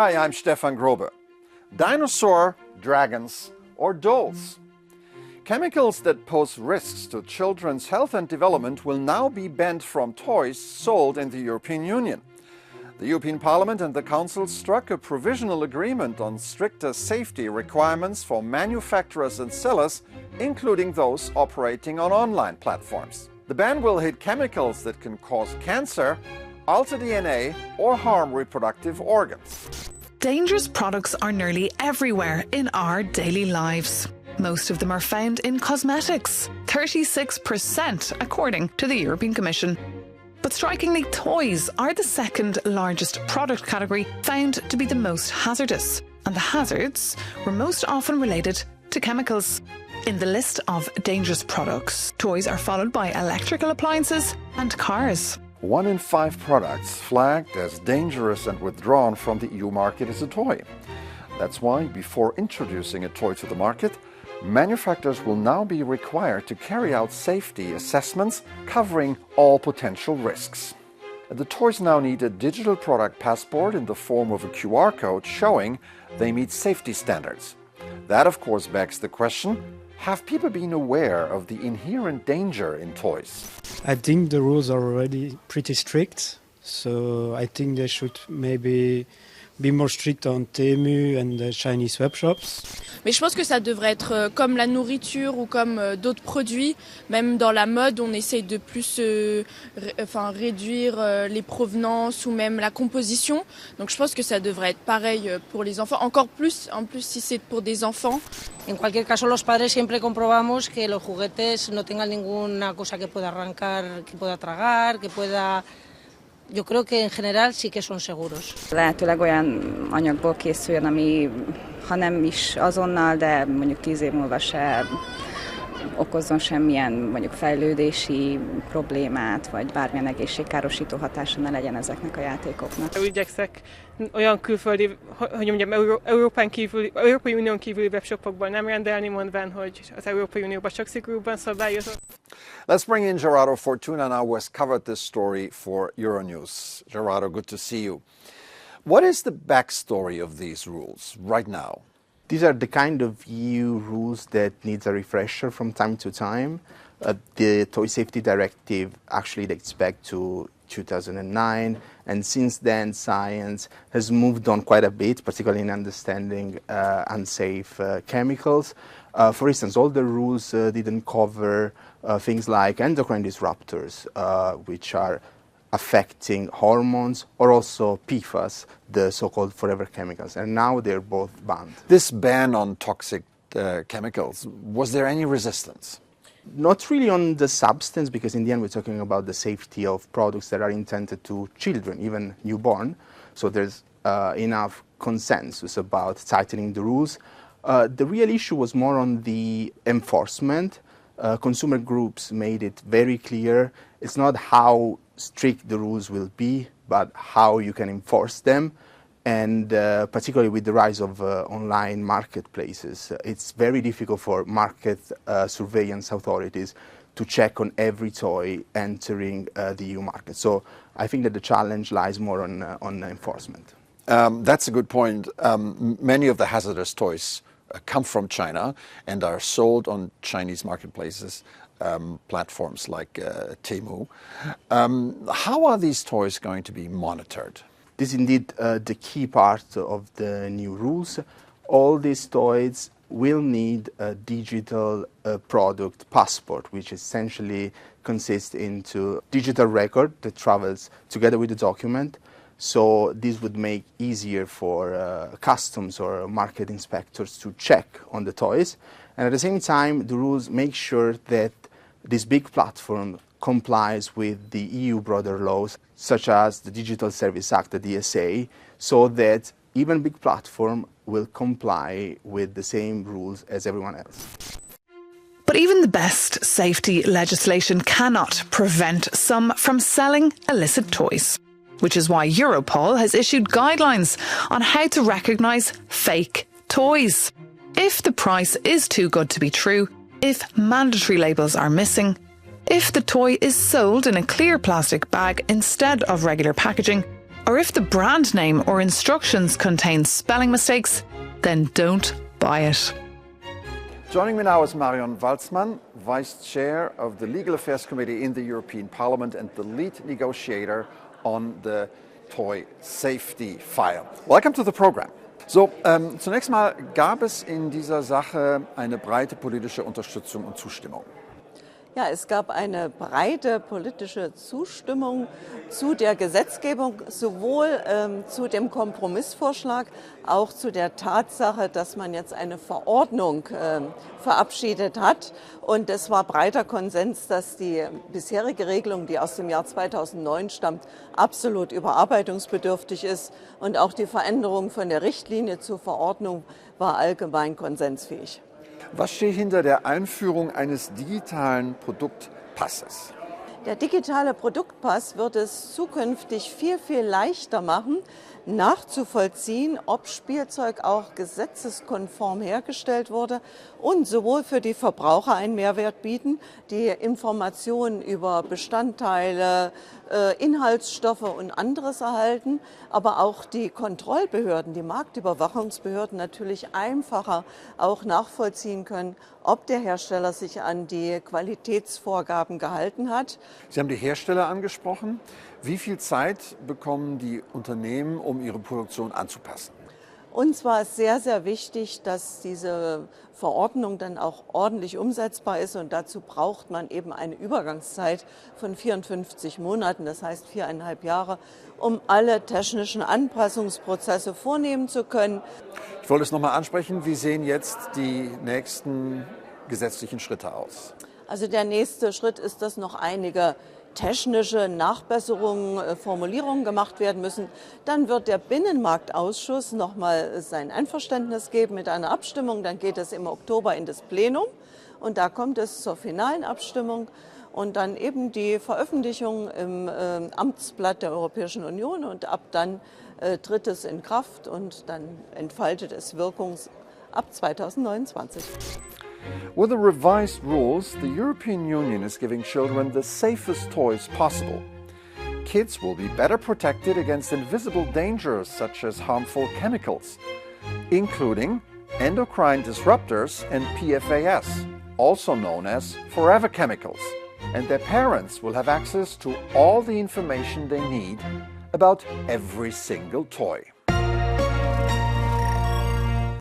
Hi, I'm Stefan Grobe. Dinosaur, dragons, or dolls? Chemicals that pose risks to children's health and development will now be banned from toys sold in the European Union. The European Parliament and the Council struck a provisional agreement on stricter safety requirements for manufacturers and sellers, including those operating on online platforms. The ban will hit chemicals that can cause cancer, alter DNA, or harm reproductive organs. Dangerous products are nearly everywhere in our daily lives. Most of them are found in cosmetics, 36% according to the European Commission. But strikingly, toys are the second largest product category found to be the most hazardous. And the hazards were most often related to chemicals. In the list of dangerous products, toys are followed by electrical appliances and cars. 1 in 5 products flagged as dangerous and withdrawn from the EU market is a toy. That's why, before introducing a toy to the market, manufacturers will now be required to carry out safety assessments covering all potential risks. The toys now need a digital product passport in the form of a QR code showing they meet safety standards. That, of course, begs the question, have people been aware of the inherent danger in toys? I think the rules are already pretty strict, so I think they should maybe be more strict on Temu and the Chinese web shops. Mais je pense que ça devrait être comme la nourriture ou comme d'autres produits. Même dans la mode, on essaye de plus réduire les provenances ou même la composition. Donc je pense que ça devrait être pareil pour les enfants. Encore plus, en plus si c'est pour des enfants. En cualquier caso, los padres siempre comprobamos que los juguetes no tengan ninguna cosa que pueda arrancar, que pueda tragar, que pueda... Yo creo que en general sí que son seguros. Lehetőleg olyan anyagból készüljön, ami ha nem is azonnal, de mondjuk 10 év múlva se okozzon semmilyen mondjuk fejlődési problémát, vagy bármilyen egészségkárosító hatása ne legyen ezeknek a játékoknak. Igyekszek olyan külföldi, hogy mondjam, Európai Unión kívüli webshopokból nem rendelni, mondván, hogy az Európai Unióban csak szigorúbban szabályozott. Let's bring in Gerardo Fortuna now, who has covered this story for Euronews. Gerardo, good to see you. What is the backstory of these rules right now? These are the kind of EU rules that needs a refresher from time to time. The Toy Safety Directive actually dates back to 2009, and since then science has moved on quite a bit, particularly in understanding unsafe chemicals. For instance, all the rules didn't cover things like endocrine disruptors, which are affecting hormones, or also PFAS, the so-called forever chemicals, and now they're both banned. This ban on toxic chemicals, was there any resistance? Not really on the substance, because in the end we're talking about the safety of products that are intended to children, even newborn, so there's enough consensus about tightening the rules. The real issue was more on the enforcement. Consumer groups made it very clear it's not how strict the rules will be, but how you can enforce them. And particularly with the rise of online marketplaces, it's very difficult for market surveillance authorities to check on every toy entering the EU market. So I think that the challenge lies more on enforcement. That's a good point. Many of the hazardous toys come from China and are sold on Chinese marketplaces, platforms like Temu. How are these toys going to be monitored? This is indeed the key part of the new rules. All these toys will need a digital product passport, which essentially consists into digital record that travels together with the document. So this would make easier for customs or market inspectors to check on the toys. And at the same time, the rules make sure that this big platform complies with the EU broader laws, such as the Digital Service Act, the DSA, so that even big platform will comply with the same rules as everyone else. But even the best safety legislation cannot prevent some from selling illicit toys, which is why Europol has issued guidelines on how to recognise fake toys. If the price is too good to be true, if mandatory labels are missing, if the toy is sold in a clear plastic bag instead of regular packaging, Or if the brand name or instructions contain spelling mistakes, then don't buy it. Joining me now is Marion Walzmann, Vice Chair of the Legal Affairs Committee in the European Parliament and the lead negotiator on the toy safety file. Welcome to the program. So, zunächst mal gab es in dieser Sache eine breite politische Unterstützung und Zustimmung. Ja, es gab eine breite politische Zustimmung zu der Gesetzgebung, sowohl zu dem Kompromissvorschlag, auch zu der Tatsache, dass man jetzt eine Verordnung verabschiedet hat. Und es war breiter Konsens, dass die bisherige Regelung, die aus dem Jahr 2009 stammt, absolut überarbeitungsbedürftig ist. Und auch die Veränderung von der Richtlinie zur Verordnung war allgemein konsensfähig. Was steht hinter der Einführung eines digitalen Produktpasses? Der digitale Produktpass wird es zukünftig viel, viel leichter machen, nachzuvollziehen, ob Spielzeug auch gesetzeskonform hergestellt wurde und sowohl für die Verbraucher einen Mehrwert bieten, die Informationen über Bestandteile, Inhaltsstoffe und anderes erhalten, aber auch die Kontrollbehörden, die Marktüberwachungsbehörden natürlich einfacher auch nachvollziehen können, ob der Hersteller sich an die Qualitätsvorgaben gehalten hat. Sie haben die Hersteller angesprochen. Wie viel Zeit bekommen die Unternehmen, um ihre Produktion anzupassen? Uns war es sehr, sehr wichtig, dass diese Verordnung dann auch ordentlich umsetzbar ist. Und dazu braucht man eben eine Übergangszeit von 54 Monaten, das heißt 4,5 Jahre, um alle technischen Anpassungsprozesse vornehmen zu können. Ich wollte es nochmal ansprechen. Wie sehen jetzt die nächsten gesetzlichen Schritte aus? Also der nächste Schritt ist, dass noch einige technische Nachbesserungen, Formulierungen gemacht werden müssen. Dann wird der Binnenmarktausschuss nochmal sein Einverständnis geben mit einer Abstimmung. Dann geht es im Oktober in das Plenum und da kommt es zur finalen Abstimmung und dann eben die Veröffentlichung im Amtsblatt der Europäischen Union und ab dann tritt es in Kraft und dann entfaltet es Wirkung ab 2029. With the revised rules, the European Union is giving children the safest toys possible. Kids will be better protected against invisible dangers such as harmful chemicals, including endocrine disruptors and PFAS, also known as forever chemicals. And their parents will have access to all the information they need about every single toy.